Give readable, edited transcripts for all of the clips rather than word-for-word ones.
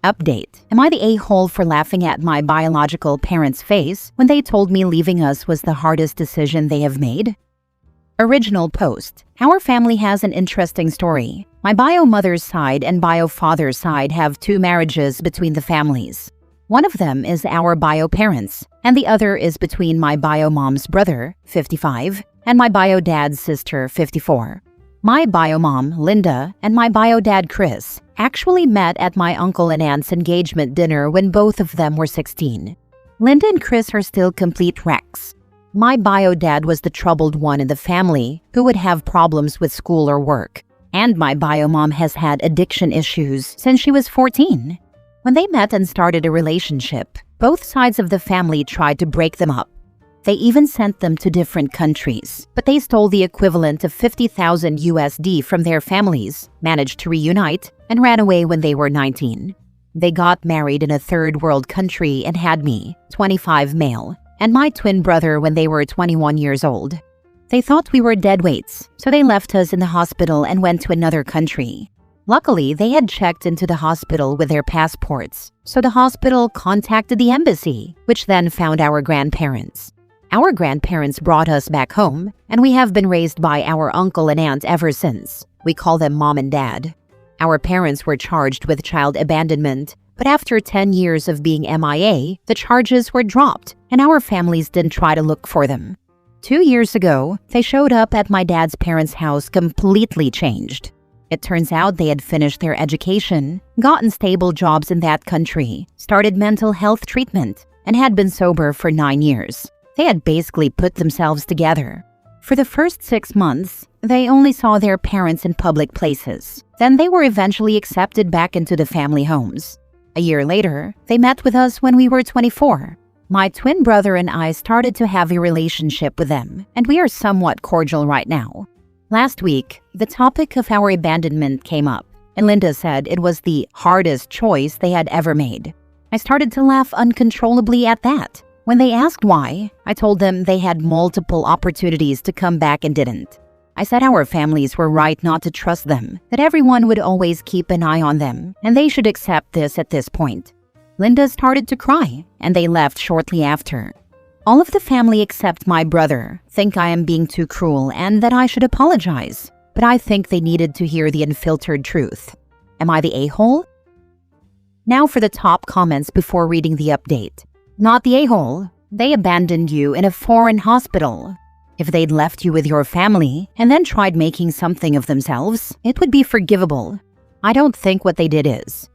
Update. Am I the a-hole for laughing at my biological parents' face when they told me leaving us was the hardest decision they have made? Original post. Our family has an interesting story. My bio mother's side and bio father's side have two marriages between the families. One of them is our bio parents, and the other is between my bio mom's brother, 55, and my bio dad's sister, 54. My bio mom, Linda, and my bio dad, Chris, actually met at my uncle and aunt's engagement dinner when both of them were 16. Linda and Chris are still complete wrecks. My bio dad was the troubled one in the family who would have problems with school or work, and my bio mom has had addiction issues since she was 14. When they met and started a relationship, both sides of the family tried to break them up. They even sent them to different countries, but they stole the equivalent of 50,000 USD from their families, managed to reunite, and ran away when they were 19. They got married in a third world country and had me, 25 male, and my twin brother when they were 21 years old. They thought we were deadweights, so they left us in the hospital and went to another country. Luckily, they had checked into the hospital with their passports, so the hospital contacted the embassy, which then found our grandparents. Our grandparents brought us back home, and we have been raised by our uncle and aunt ever since. We call them mom and dad. Our parents were charged with child abandonment, but after 10 years of being MIA, the charges were dropped, and our families didn't try to look for them. 2 years ago, they showed up at my dad's parents' house completely changed. It turns out they had finished their education, gotten stable jobs in that country, started mental health treatment, and had been sober for 9 years. They had basically put themselves together. For the first 6 months, they only saw their parents in public places. Then they were eventually accepted back into the family homes. A year later, they met with us when we were 24. My twin brother and I started to have a relationship with them, and we are somewhat cordial right now. Last week, the topic of our abandonment came up, and Linda said it was the hardest choice they had ever made. I started to laugh uncontrollably at that. When they asked why, I told them they had multiple opportunities to come back and didn't. I said our families were right not to trust them, that everyone would always keep an eye on them, and they should accept this at this point. Linda started to cry, and they left shortly after. All of the family except my brother think I am being too cruel and that I should apologize, but I think they needed to hear the unfiltered truth. Am I the a-hole? Now for the top comments before reading the update. Not the a-hole. They abandoned you in a foreign hospital. If they'd left you with your family and then tried making something of themselves, it would be forgivable. I don't think what they did is.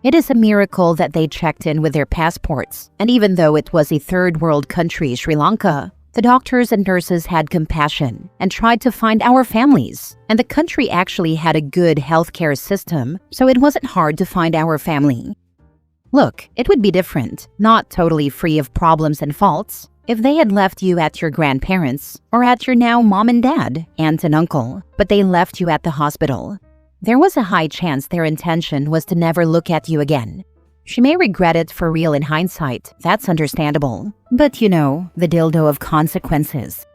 It is a miracle that they checked in with their passports, and even though it was a third world country, Sri Lanka, the doctors and nurses had compassion and tried to find our families, and the country actually had a good healthcare system, so it wasn't hard to find our family. Look, it would be different, not totally free of problems and faults, if they had left you at your grandparents or at your now mom and dad, aunt and uncle, but they left you at the hospital. There was a high chance their intention was to never look at you again. She may regret it for real in hindsight, that's understandable. But you know, the dildo of consequences.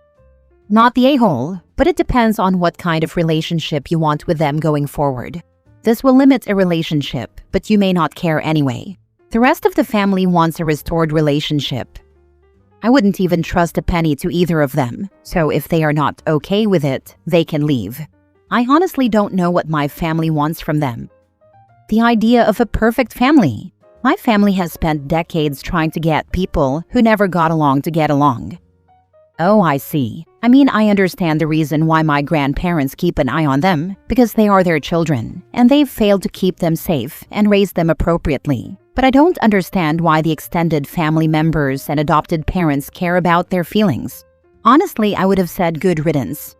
Not the a-hole, but it depends on what kind of relationship you want with them going forward. This will limit a relationship, but you may not care anyway. The rest of the family wants a restored relationship. I wouldn't even trust a penny to either of them, so if they are not okay with it, they can leave. I honestly don't know what my family wants from them. The idea of a perfect family. My family has spent decades trying to get people who never got along to get along. Oh, I see. I mean, I understand the reason why my grandparents keep an eye on them, because they are their children, and they've failed to keep them safe and raise them appropriately. But I don't understand why the extended family members and adopted parents care about their feelings. Honestly, I would have said good riddance.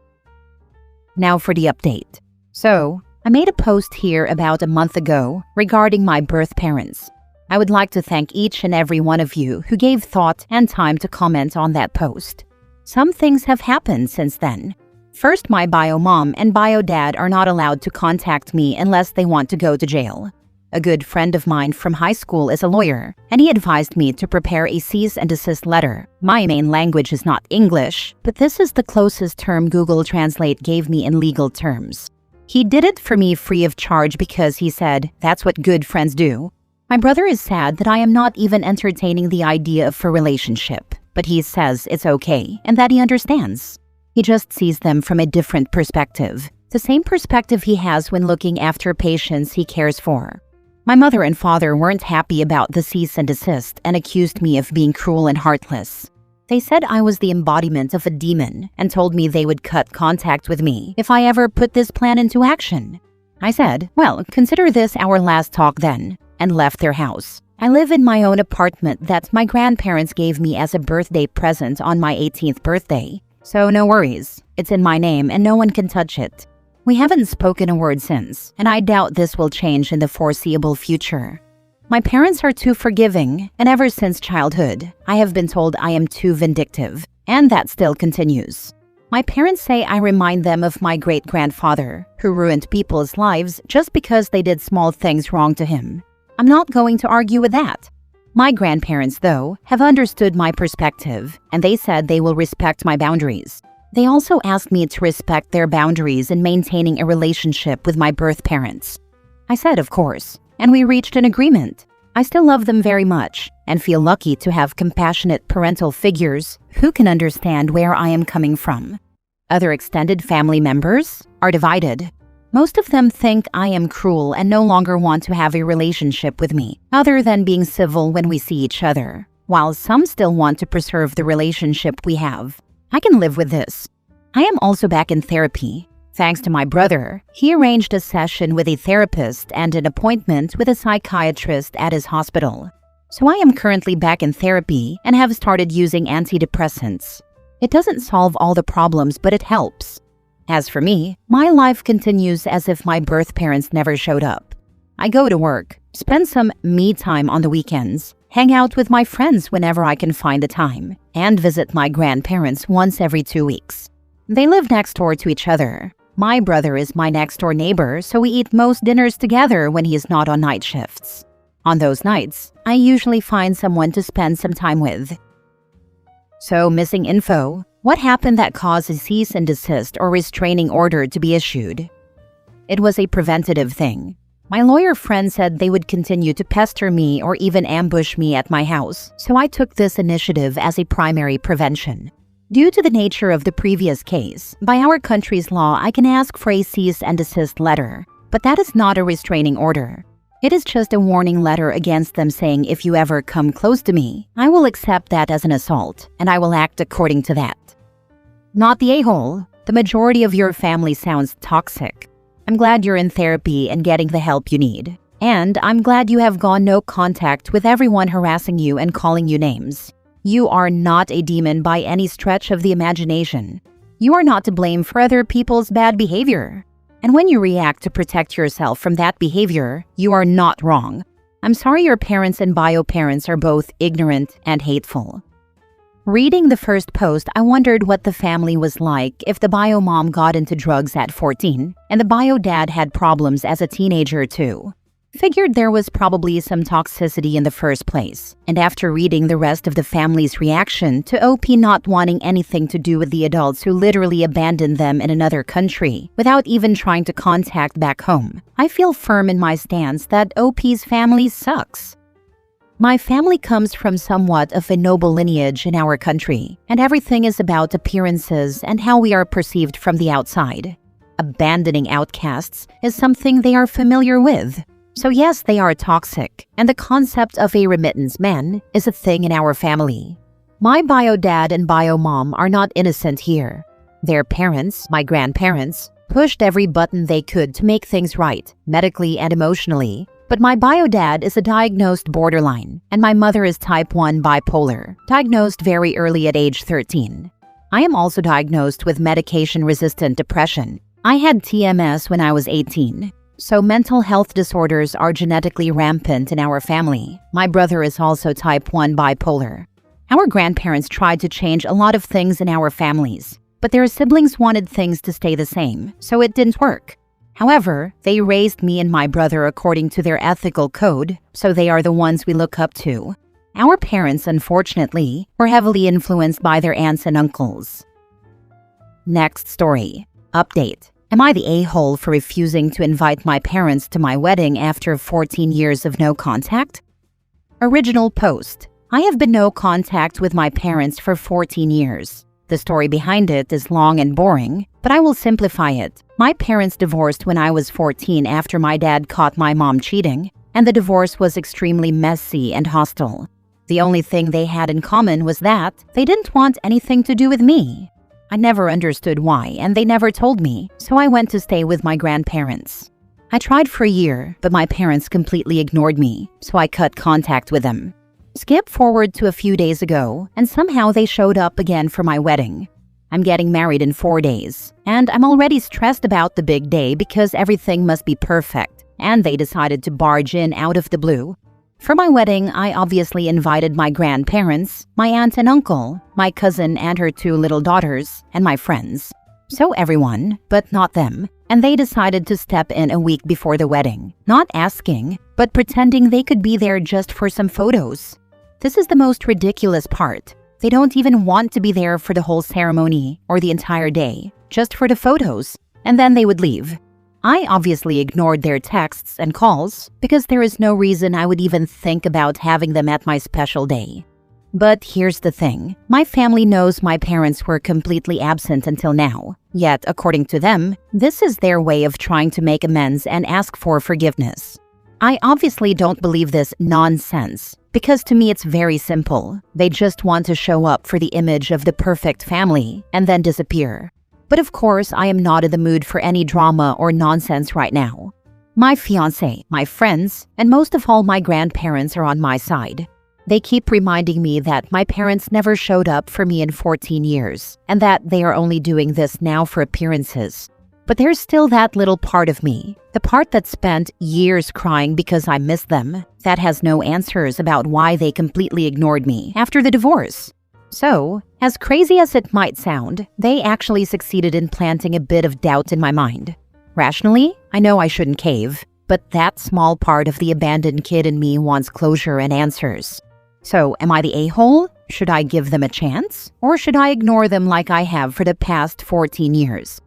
Now for the update. So, I made a post here about a month ago regarding my birth parents. I would like to thank each and every one of you who gave thought and time to comment on that post. Some things have happened since then. First, my bio mom and bio dad are not allowed to contact me unless they want to go to jail. A good friend of mine from high school is a lawyer, and he advised me to prepare a cease and desist letter. My main language is not English, but this is the closest term Google Translate gave me in legal terms. He did it for me free of charge because he said, that's what good friends do. My brother is sad that I am not even entertaining the idea of a relationship, but he says it's okay and that he understands. He just sees them from a different perspective, the same perspective he has when looking after patients he cares for. My mother and father weren't happy about the cease and desist and accused me of being cruel and heartless. They said I was the embodiment of a demon and told me they would cut contact with me if I ever put this plan into action. I said, well, consider this our last talk then, and left their house. I live in my own apartment that my grandparents gave me as a birthday present on my 18th birthday. So no worries, it's in my name and no one can touch it. We haven't spoken a word since, and I doubt this will change in the foreseeable future. My parents are too forgiving, and ever since childhood, I have been told I am too vindictive, and that still continues. My parents say I remind them of my great-grandfather, who ruined people's lives just because they did small things wrong to him. I'm not going to argue with that. My grandparents, though, have understood my perspective, and they said they will respect my boundaries. They also asked me to respect their boundaries in maintaining a relationship with my birth parents. I said, of course, and we reached an agreement. I still love them very much and feel lucky to have compassionate parental figures who can understand where I am coming from. Other extended family members are divided. Most of them think I am cruel and no longer want to have a relationship with me, other than being civil when we see each other, while some still want to preserve the relationship we have. I can live with this. I am also back in therapy. Thanks to my brother, he arranged a session with a therapist and an appointment with a psychiatrist at his hospital. So I am currently back in therapy and have started using antidepressants. It doesn't solve all the problems, but it helps. As for me, my life continues as if my birth parents never showed up. I go to work, spend some me time on the weekends, hang out with my friends whenever I can find the time, and visit my grandparents once every 2 weeks. They live next door to each other. My brother is my next-door neighbor, so we eat most dinners together when he is not on night shifts. On those nights, I usually find someone to spend some time with. So, missing info. What happened that caused a cease and desist or restraining order to be issued? It was a preventative thing. My lawyer friend said they would continue to pester me or even ambush me at my house, so I took this initiative as a primary prevention. Due to the nature of the previous case, by our country's law, I can ask for a cease and desist letter, but that is not a restraining order. It is just a warning letter against them saying if you ever come close to me, I will accept that as an assault, and I will act according to that. Not the a-hole. The majority of your family sounds toxic. I'm glad you're in therapy and getting the help you need. And I'm glad you have gone no contact with everyone harassing you and calling you names. You are not a demon by any stretch of the imagination. You are not to blame for other people's bad behavior. And when you react to protect yourself from that behavior, you are not wrong. I'm sorry your parents and bio parents are both ignorant and hateful. Reading the first post, I wondered what the family was like if the bio mom got into drugs at 14 and the bio dad had problems as a teenager too. Figured there was probably some toxicity in the first place, and after reading the rest of the family's reaction to OP not wanting anything to do with the adults who literally abandoned them in another country without even trying to contact back home, I feel firm in my stance that OP's family sucks. My family comes from somewhat of a noble lineage in our country, and everything is about appearances and how we are perceived from the outside. Abandoning outcasts is something they are familiar with. So yes, they are toxic, and the concept of a remittance man is a thing in our family. My bio dad and bio mom are not innocent here. Their parents, my grandparents, pushed every button they could to make things right, medically and emotionally. But my bio dad is a diagnosed borderline, and my mother is type 1 bipolar, diagnosed very early at age 13. I am also diagnosed with medication-resistant depression. I had TMS when I was 18. So mental health disorders are genetically rampant in our family. My brother is also type 1 bipolar. Our grandparents tried to change a lot of things in our families, but their siblings wanted things to stay the same, so it didn't work. However, they raised me and my brother according to their ethical code, so they are the ones we look up to. Our parents, unfortunately, were heavily influenced by their aunts and uncles. Next story. Update. Am I the a-hole for refusing to invite my parents to my wedding after 14 years of no contact? Original post. I have been no contact with my parents for 14 years. The story behind it is long and boring, but I will simplify it. My parents divorced when I was 14 after my dad caught my mom cheating, and the divorce was extremely messy and hostile. The only thing they had in common was that they didn't want anything to do with me. I never understood why, and they never told me, so I went to stay with my grandparents. I tried for a year, but my parents completely ignored me, so I cut contact with them. Skip forward to a few days ago, and somehow they showed up again for my wedding. I'm getting married in 4 days, and I'm already stressed about the big day because everything must be perfect, and they decided to barge in out of the blue. For my wedding, I obviously invited my grandparents, my aunt and uncle, my cousin and her 2 little daughters, and my friends. So everyone, but not them, and they decided to step in a week before the wedding, not asking, but pretending they could be there just for some photos. This is the most ridiculous part. They don't even want to be there for the whole ceremony or the entire day, just for the photos, and then they would leave. I obviously ignored their texts and calls because there is no reason I would even think about having them at my special day. But here's the thing. My family knows my parents were completely absent until now. Yet, according to them, this is their way of trying to make amends and ask for forgiveness. I obviously don't believe this nonsense because to me it's very simple. They just want to show up for the image of the perfect family and then disappear. But of course, I am not in the mood for any drama or nonsense right now. My fiancé, my friends, and most of all my grandparents are on my side. They keep reminding me that my parents never showed up for me in 14 years, and that they are only doing this now for appearances. But there's still that little part of me, the part that spent years crying because I miss them, that has no answers about why they completely ignored me after the divorce. So, as crazy as it might sound, they actually succeeded in planting a bit of doubt in my mind. Rationally, I know I shouldn't cave, but that small part of the abandoned kid in me wants closure and answers. So, am I the a-hole? Should I give them a chance? Or should I ignore them like I have for the past 14 years?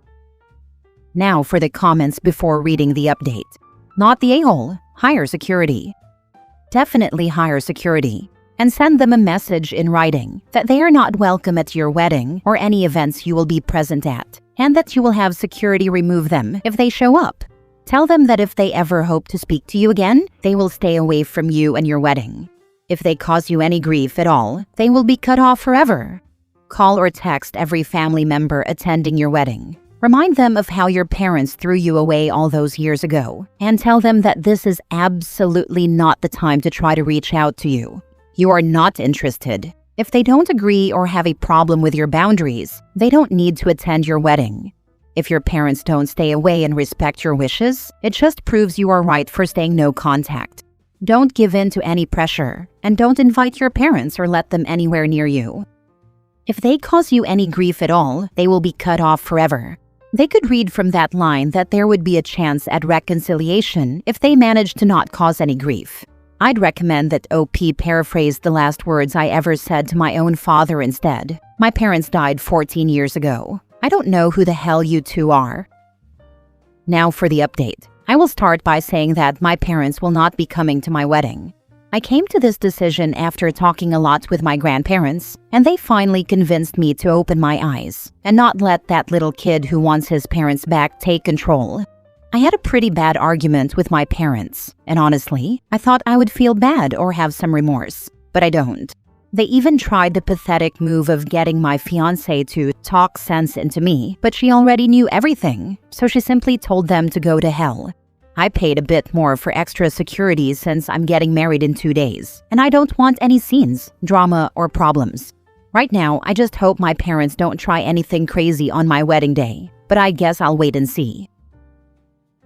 Now for the comments before reading the update. Not the a-hole, hire security. Definitely hire security. And send them a message in writing that they are not welcome at your wedding or any events you will be present at, and that you will have security remove them if they show up. Tell them that if they ever hope to speak to you again, they will stay away from you and your wedding. If they cause you any grief at all, they will be cut off forever. Call or text every family member attending your wedding. Remind them of how your parents threw you away all those years ago, and tell them that this is absolutely not the time to try to reach out to you. You are not interested. If they don't agree or have a problem with your boundaries, they don't need to attend your wedding. If your parents don't stay away and respect your wishes, it just proves you are right for staying no contact. Don't give in to any pressure, and don't invite your parents or let them anywhere near you. If they cause you any grief at all, they will be cut off forever. They could read from that line that there would be a chance at reconciliation if they managed to not cause any grief. I'd recommend that OP paraphrase the last words I ever said to my own father instead. My parents died 14 years ago. I don't know who the hell you two are. Now for the update. I will start by saying that my parents will not be coming to my wedding. I came to this decision after talking a lot with my grandparents, and they finally convinced me to open my eyes and not let that little kid who wants his parents back take control. I had a pretty bad argument with my parents, and honestly, I thought I would feel bad or have some remorse, but I don't. They even tried the pathetic move of getting my fiancé to talk sense into me, but she already knew everything, so she simply told them to go to hell. I paid a bit more for extra security since I'm getting married in 2 days, and I don't want any scenes, drama, or problems. Right now, I just hope my parents don't try anything crazy on my wedding day, but I guess I'll wait and see.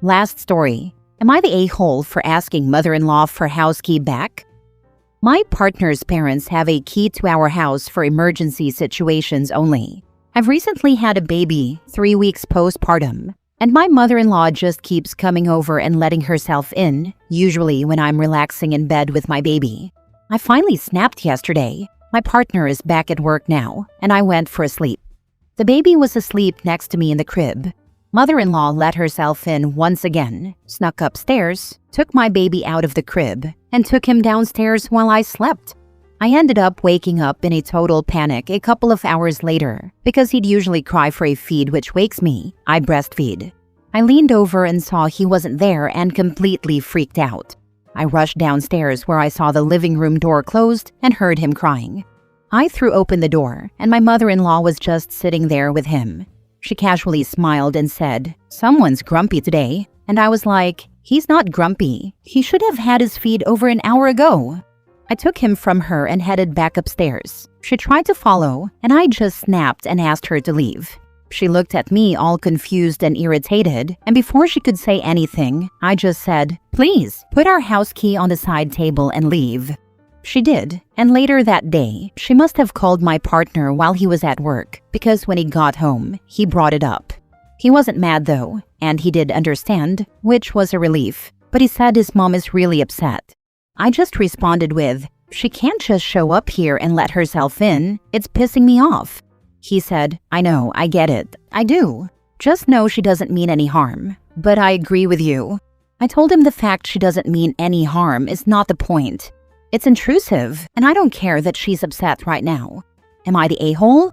Last story. Am I the a-hole for asking mother-in-law for house key back? My partner's parents have a key to our house for emergency situations only. I've recently had a baby, 3 weeks postpartum, and my mother-in-law just keeps coming over and letting herself in, usually when I'm relaxing in bed with my baby. I finally snapped yesterday. My partner is back at work now, and I went for a sleep. The baby was asleep next to me in the crib. Mother-in-law let herself in once again, snuck upstairs, took my baby out of the crib, and took him downstairs while I slept. I ended up waking up in a total panic a couple of hours later because he'd usually cry for a feed which wakes me. I breastfeed. I leaned over and saw he wasn't there and completely freaked out. I rushed downstairs where I saw the living room door closed and heard him crying. I threw open the door and my mother-in-law was just sitting there with him. She casually smiled and said, "Someone's grumpy today." And I was like, "He's not grumpy. He should have had his feed over an hour ago." I took him from her and headed back upstairs. She tried to follow, and I just snapped and asked her to leave. She looked at me all confused and irritated, and before she could say anything, I just said, "Please, put our house key on the side table and leave." She did, and later that day, she must have called my partner while he was at work, because when he got home, he brought it up. He wasn't mad though, and he did understand, which was a relief, but he said his mom is really upset. I just responded with, "She can't just show up here and let herself in. It's pissing me off." He said, "I know, I get it. I do. Just know she doesn't mean any harm. But I agree with you." I told him the fact she doesn't mean any harm is not the point. It's intrusive, and I don't care that she's upset right now. Am I the a-hole?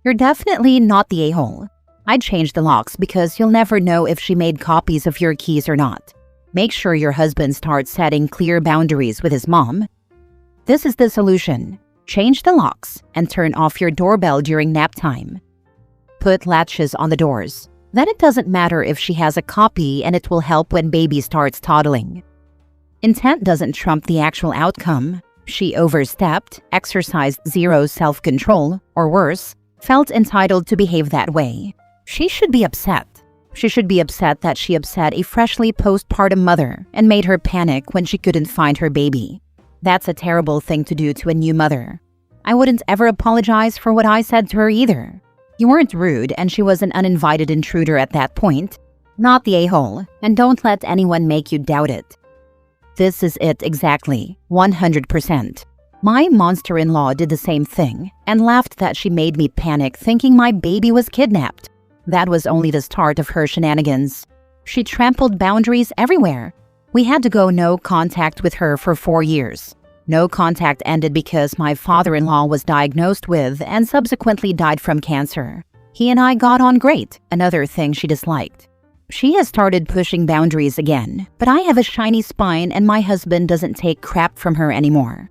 You're definitely not the a-hole. I'd change the locks because you'll never know if she made copies of your keys or not. Make sure your husband starts setting clear boundaries with his mom. This is the solution. Change the locks and turn off your doorbell during nap time. Put latches on the doors. Then it doesn't matter if she has a copy and it will help when baby starts toddling. Intent doesn't trump the actual outcome. She overstepped, exercised zero self-control, or worse, felt entitled to behave that way. She should be upset. She should be upset that she upset a freshly postpartum mother and made her panic when she couldn't find her baby. That's a terrible thing to do to a new mother. I wouldn't ever apologize for what I said to her either. You weren't rude and she was an uninvited intruder at that point. Not the a-hole, and don't let anyone make you doubt it. This is it exactly, 100%. My monster-in-law did the same thing and laughed that she made me panic thinking my baby was kidnapped. That was only the start of her shenanigans. She trampled boundaries everywhere. We had to go no contact with her for 4 years. No contact ended because my father-in-law was diagnosed with and subsequently died from cancer. He and I got on great, another thing she disliked. She has started pushing boundaries again, but I have a shiny spine and my husband doesn't take crap from her anymore.